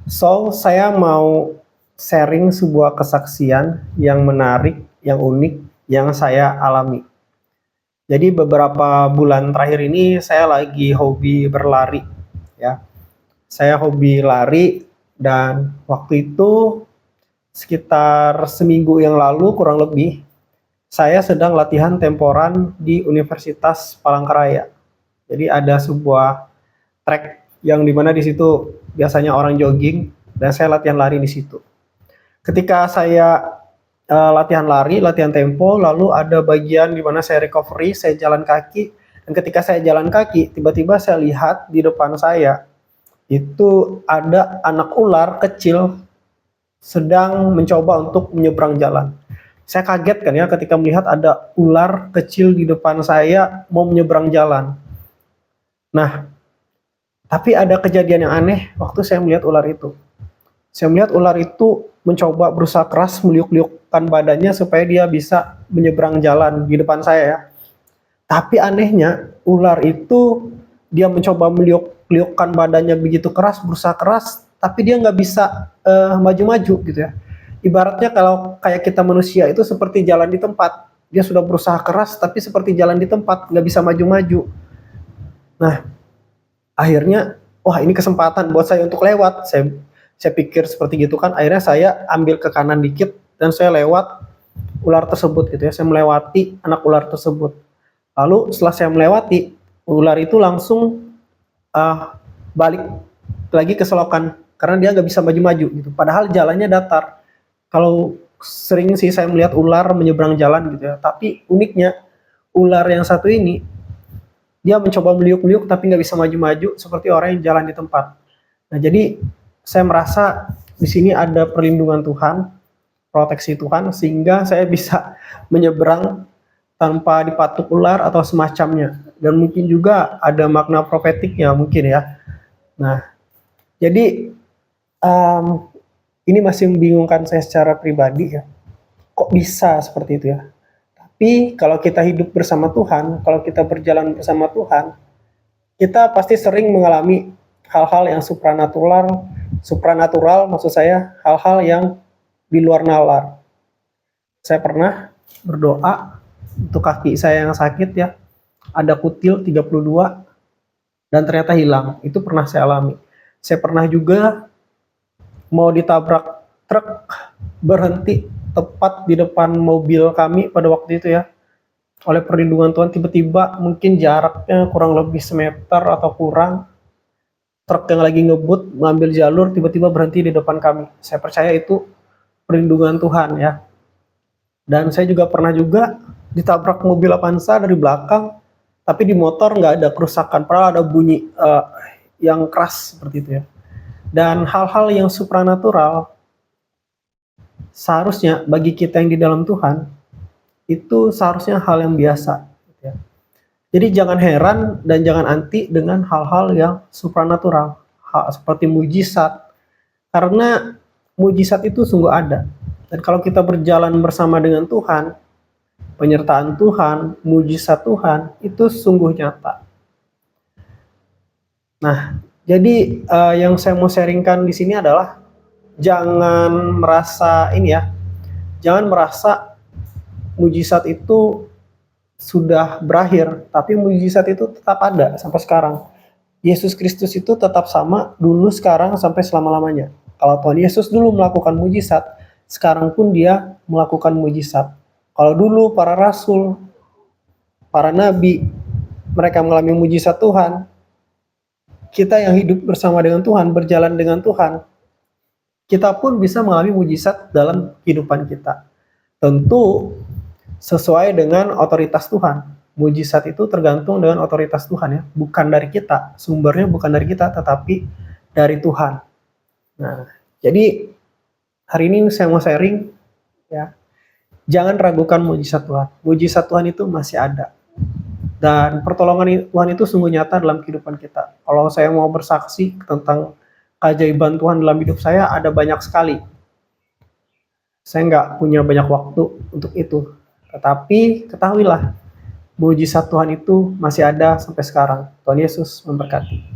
Saya mau sharing sebuah kesaksian yang menarik, yang unik, yang saya alami. Jadi beberapa bulan terakhir ini saya lagi hobi berlari, ya. Saya hobi lari dan waktu itu sekitar seminggu yang lalu kurang lebih, saya sedang latihan temporan di Universitas Palangkaraya. Jadi ada sebuah track yang dimana di situ biasanya orang jogging dan saya latihan lari di situ. Ketika saya latihan lari, latihan tempo, lalu ada bagian di mana saya recovery, saya jalan kaki, dan ketika saya jalan kaki, tiba-tiba saya lihat di depan saya itu ada anak ular kecil sedang mencoba untuk menyeberang jalan. Saya kaget kan ya ketika melihat ada ular kecil di depan saya mau menyeberang jalan. Nah, tapi ada kejadian yang aneh waktu saya melihat ular itu. Saya melihat ular itu mencoba berusaha keras meliuk-liukkan badannya supaya dia bisa menyeberang jalan di depan saya ya. Tapi anehnya ular itu dia mencoba meliuk-liukkan badannya begitu keras, berusaha keras, tapi dia nggak bisa maju-maju gitu ya. Ibaratnya kalau kayak kita manusia itu seperti jalan di tempat. Dia sudah berusaha keras, tapi seperti jalan di tempat, nggak bisa maju-maju. Nah, akhirnya, wah ini kesempatan buat saya untuk lewat. Saya pikir seperti gitu kan. Akhirnya saya ambil ke kanan dikit dan saya lewat ular tersebut gitu ya. Saya melewati anak ular tersebut. Lalu setelah saya melewati, ular itu langsung balik lagi ke selokan karena dia nggak bisa maju-maju gitu. Padahal jalannya datar. Kalau sering sih saya melihat ular menyeberang jalan gitu ya. Tapi uniknya ular yang satu ini dia mencoba meliuk-liuk tapi nggak bisa maju-maju seperti orang yang jalan di tempat. Nah jadi saya merasa di sini ada perlindungan Tuhan, proteksi Tuhan sehingga saya bisa menyeberang tanpa dipatuk ular atau semacamnya. Dan mungkin juga ada makna profetiknya mungkin ya. Nah jadi ini masih membingungkan saya secara pribadi ya. Kok bisa seperti itu ya? Tapi kalau kita hidup bersama Tuhan, kalau kita berjalan bersama Tuhan, kita pasti sering mengalami hal-hal yang supranatural maksud saya, hal-hal yang di luar nalar. Saya pernah berdoa untuk kaki saya yang sakit ya, ada kutil 32 dan ternyata hilang. Itu pernah saya alami. Saya pernah juga mau ditabrak truk berhenti tepat di depan mobil kami pada waktu itu ya. Oleh perlindungan Tuhan tiba-tiba mungkin jaraknya kurang lebih semeter atau kurang, truk yang lagi ngebut mengambil jalur tiba-tiba berhenti di depan kami. Saya percaya itu perlindungan Tuhan ya. Dan saya juga pernah juga ditabrak mobil Avanza dari belakang, tapi di motor nggak ada kerusakan, padahal ada bunyi yang keras seperti itu ya. Dan hal-hal yang supranatural seharusnya bagi kita yang di dalam Tuhan itu seharusnya hal yang biasa. Gitu ya. Jadi jangan heran dan jangan anti dengan hal-hal yang supranatural, hal seperti mujizat, karena mujizat itu sungguh ada. Dan kalau kita berjalan bersama dengan Tuhan, penyertaan Tuhan, mujizat Tuhan itu sungguh nyata. Nah, jadi yang saya mau sharingkan di sini adalah jangan merasa ini ya, jangan merasa mujizat itu sudah berakhir, tapi mujizat itu tetap ada sampai sekarang. Yesus Kristus itu tetap sama dulu, sekarang, sampai selama-lamanya. Kalau Tuhan Yesus dulu melakukan mujizat, sekarang pun dia melakukan mujizat. Kalau dulu para rasul, para nabi, mereka mengalami mujizat Tuhan, kita yang hidup bersama dengan Tuhan, berjalan dengan Tuhan, kita pun bisa mengalami mujizat dalam kehidupan kita. Tentu sesuai dengan otoritas Tuhan. Mujizat itu tergantung dengan otoritas Tuhan ya, bukan dari kita. Sumbernya bukan dari kita, tetapi dari Tuhan. Nah, jadi hari ini saya mau sharing ya. Jangan ragukan mujizat Tuhan. Mujizat Tuhan itu masih ada. Dan pertolongan Tuhan itu sungguh nyata dalam kehidupan kita. Kalau saya mau bersaksi tentang keajaiban Tuhan dalam hidup saya, ada banyak sekali. Saya nggak punya banyak waktu untuk itu. Tetapi ketahuilah, mujizat Tuhan itu masih ada sampai sekarang. Tuhan Yesus memberkati.